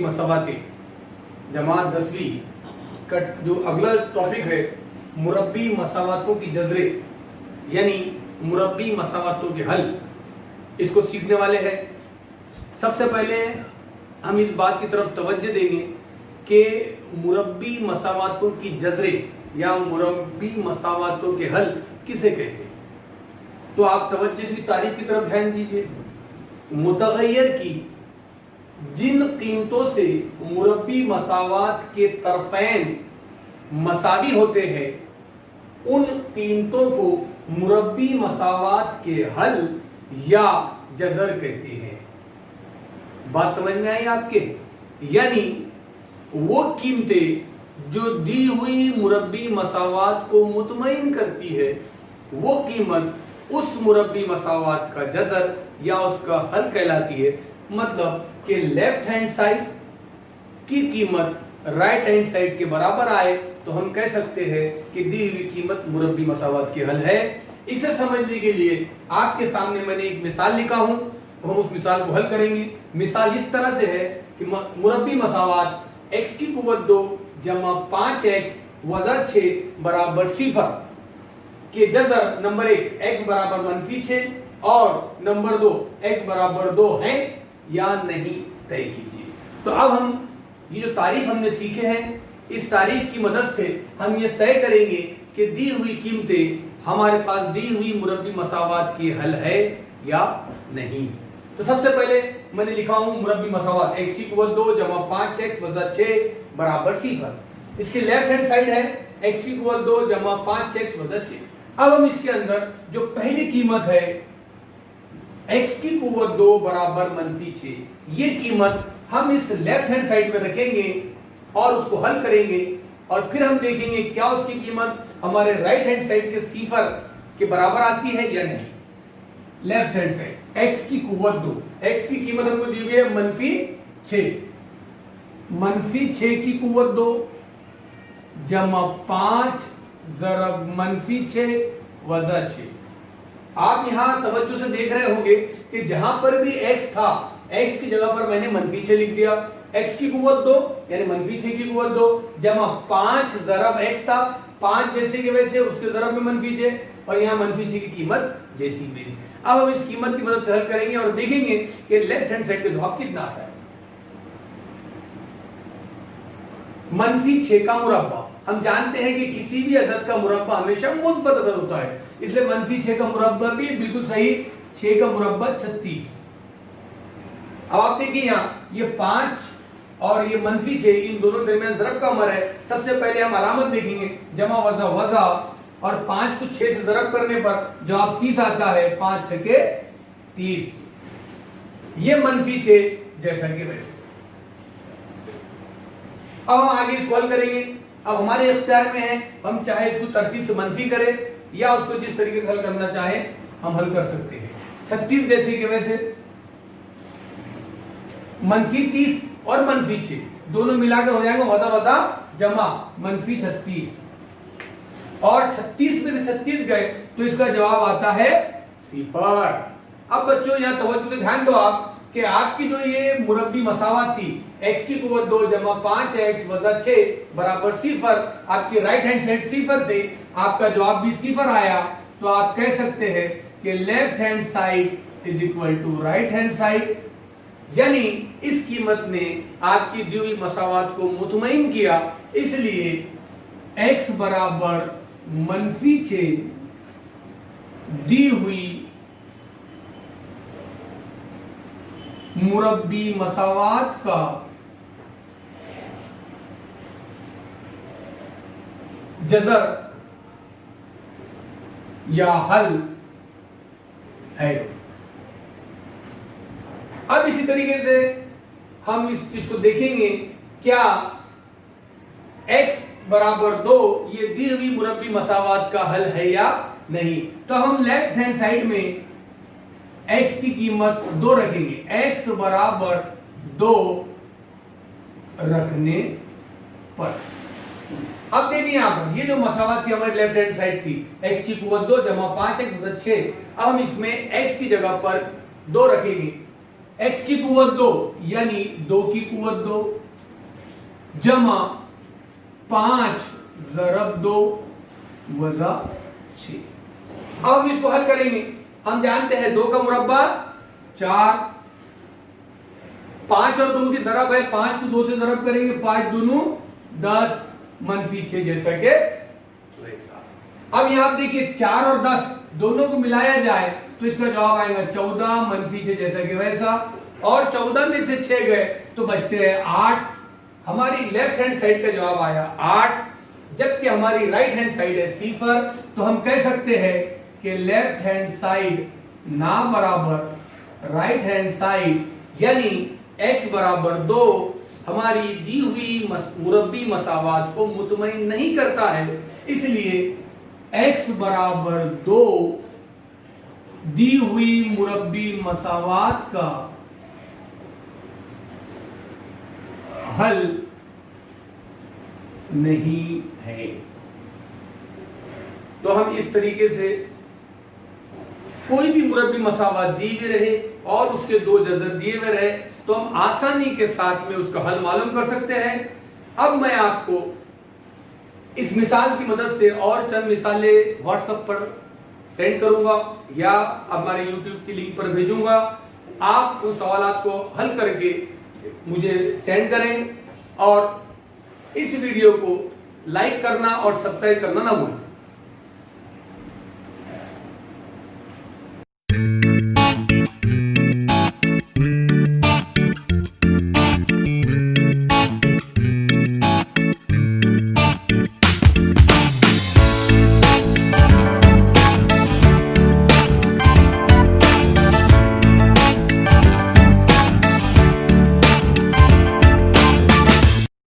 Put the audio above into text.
मसावातें जमात 10वीं का जो अगला टॉपिक है मुरब्बी मसावातों की जजरे यानी मुरब्बी मसावातों के हल, इसको सीखने वाले हैं। सबसे पहले हम इस बात की तरफ तवज्जो देंगे कि मुरब्बी मसावातों की जजरे या मुरब्बी मसावातों के हल किसे कहते हैं। तो आप तवज्जो से तारीफ की तरफ ध्यान दीजिए। मुतगय्यर की जिन कीमतों से मुरब्बी मसावात के तरफैन मसावी होते हैं उन कीमतों को मुरब्बी मसावात के हल या जजर कहते हैं। बात समझ में आई आपके? यानी वो कीमतें जो दी हुई मुरब्बी मसावात को मुतमईन करती है वो कीमत उस मुरब्बी मसावात का जजर या उसका हल कहलाती है। मतलब कि लेफ्ट हैंड साइड की कीमत राइट हैंड साइड के बराबर आए तो हम कह सकते हैं कि दी हुई कीमत मुरब्बी मसावात के हल है। इसे समझने के लिए आपके सामने मैंने एक मिसाल लिखा हूं, तो हम उस मिसाल को हल करेंगे। मिसाल इस तरह से है कि मुरब्बी मसावात x की कुव्वत 2 जमा 5x वजा 6 बराबर 0 के जजर नंबर 1 x बराबर -6 और नंबर 2 x बराबर 2 है या नहीं तय कीजिए। तो अब हम ये जो तारीफ हमने सीखे हैं इस तारीफ की मदद से हम ये तय करेंगे कि दी हुई कीमतें हमारे पास दी हुई मुरब्बी मसावात की हल है या नहीं। तो सबसे पहले मैंने लिखा हूं मुरब्बी मसावात x की कुव्वत 2 जमा 5x वजा 6 बराबर 0। इसकी लेफ्ट हैंड साइड है x की कुव्वत 2 जमा 5x वजा 6। अब हम इसके अंदर जो पहली कीमत है x की कुव्वत 2 बराबर -6, ये कीमत हम इस लेफ्ट हैंड साइड में रखेंगे और उसको हल करेंगे और फिर हम देखेंगे क्या उसकी कीमत हमारे राइट हैंड साइड के 0 के बराबर आती है या नहीं। लेफ्ट हैंड साइड x की कुव्वत 2, x की कीमत हमको दी हुई है -6 की कुव्वत 2 जमा 5 ज़रब -6 वजा 6। आप यहां तवज्जो से देख रहे होंगे कि जहां पर भी x था x की जगह पर मैंने -6 लिख दिया। x की कुव्वत 2 यानी -6 की कुव्वत 2 जमा 5 ज़रब x था, 5 जैसे के वैसे उसके ज़रब में -6 और यहाँ -6 की कीमत जैसी वैसी। अब हम इस कीमत की मदद से हल करेंगे और देखेंगे कि लेफ्ट हैंड साइड का जवाब कितना आता है। -6 का मुरब्बा, हम जानते हैं कि किसी भी अदद का मुरब्बा हमेशा मुस्बत अदद होता है, इसलिए -6 का मुरब्बा भी बिल्कुल सही। 6 का मुरब्बा 36। अब आप देखिए यहाँ ये 5 और ये -6 इन दोनों दरमियान ज़रब का अमर है। सबसे पहले हम अलामत देखेंगे जमा वजा वजा और 5 को 6 से ज़रब करने पर जवाब 30 आता है। 5 6 30। ये -6 जैसा कि वैसे। अब हम आगे इसको हल करेंगे। अब हमारे इख्तियार में है, हम चाहे इसको तरतीब से मनफी करें या उसको जिस तरीके से हल करना चाहे हम हल कर सकते हैं। 36 जैसे कि वैसे, -30 और -6 दोनों मिलाकर हो जाएगा वजा वजा जमा -36 और 36 में से 36 गए तो इसका जवाब आता है 0। अब बच्चों यहाँ तवज्जो से ध्यान दो आप कि आपकी जो ये मुरब्बी मसावात थी x की कुव्वत 2 जमा 5x वजा 6 बराबर 0, आपकी राइट हैंड साइड 0 थे, आपका जवाब भी 0 आया। तो आप कह सकते हैं कि left hand side is equal to right hand side, यानी इस कीमत ने आपकी दी हुई मसावात को मुतमईन किया, इसलिए x बराबर -6 दी हुई मुरब्बी मसावात का जजर या हल है। अब इसी तरीके से हम इस चीज को देखेंगे, क्या x बराबर 2 ये दी हुई मुरब्बी मसावात का हल है या नहीं। तो हम लेफ्ट हैंड साइड में x की कीमत 2 रखेंगे। x बराबर 2 रखने पर अब देखिए यहां पर ये जो मसावत थी हमारी लेफ्ट हैंड साइड थी, x की कुव्वत 2 जमा 5x 6। अब हम इसमें x की जगह पर 2 रखेंगे x की कुवत 2 यानी 2 की कुवत 2 जमा 5 ज़रब 2 वजा 6। अब हम इसको हल करेंगे। हम जानते हैं 2 का मुरब्बा 4, 5 और 2 की ज़रब है, 5 को 2 से ज़रब करेंगे, 5 दूनों 10 मनफी 6 जैसा के वैसा। अब यहां आप देखिए 4 और 10 दोनों को मिलाया जाए तो इसका जवाब आएगा 14 मनफी 6 जैसा कि वैसा, और 14 में से 6 गए तो बचते हैं 8। हमारी लेफ्ट हैंड साइड का जवाब आया 8, जबकि हमारी राइट हैंड साइड है 0। तो हम कह सकते हैं कि लेफ्ट हैंड साइड ना बराबर राइट हैंड साइड, यानी x बराबर 2 हमारी दी हुई मुरब्बी मसावात को मुतमईन नहीं करता है। इसलिए x बराबर 2 दी हुई मुरब्बी मसावात का हल नहीं है। तो हम इस तरीके से कोई भी मुरब्बी मसावात दी हुई रहे और उसके 2 जज़र दिए हुए रहे तो हम आसानी के साथ में उसका हल मालूम कर सकते हैं। अब मैं आपको इस मिसाल की मदद से और चंद मिसालें व्हाट्सएप पर सेंड करूंगा या हमारे YouTube की लिंक पर भेजूंगा। आप उन सवालात को हल करके मुझे सेंड करें और इस वीडियो को लाइक करना और सब्सक्राइब करना ना भूलें।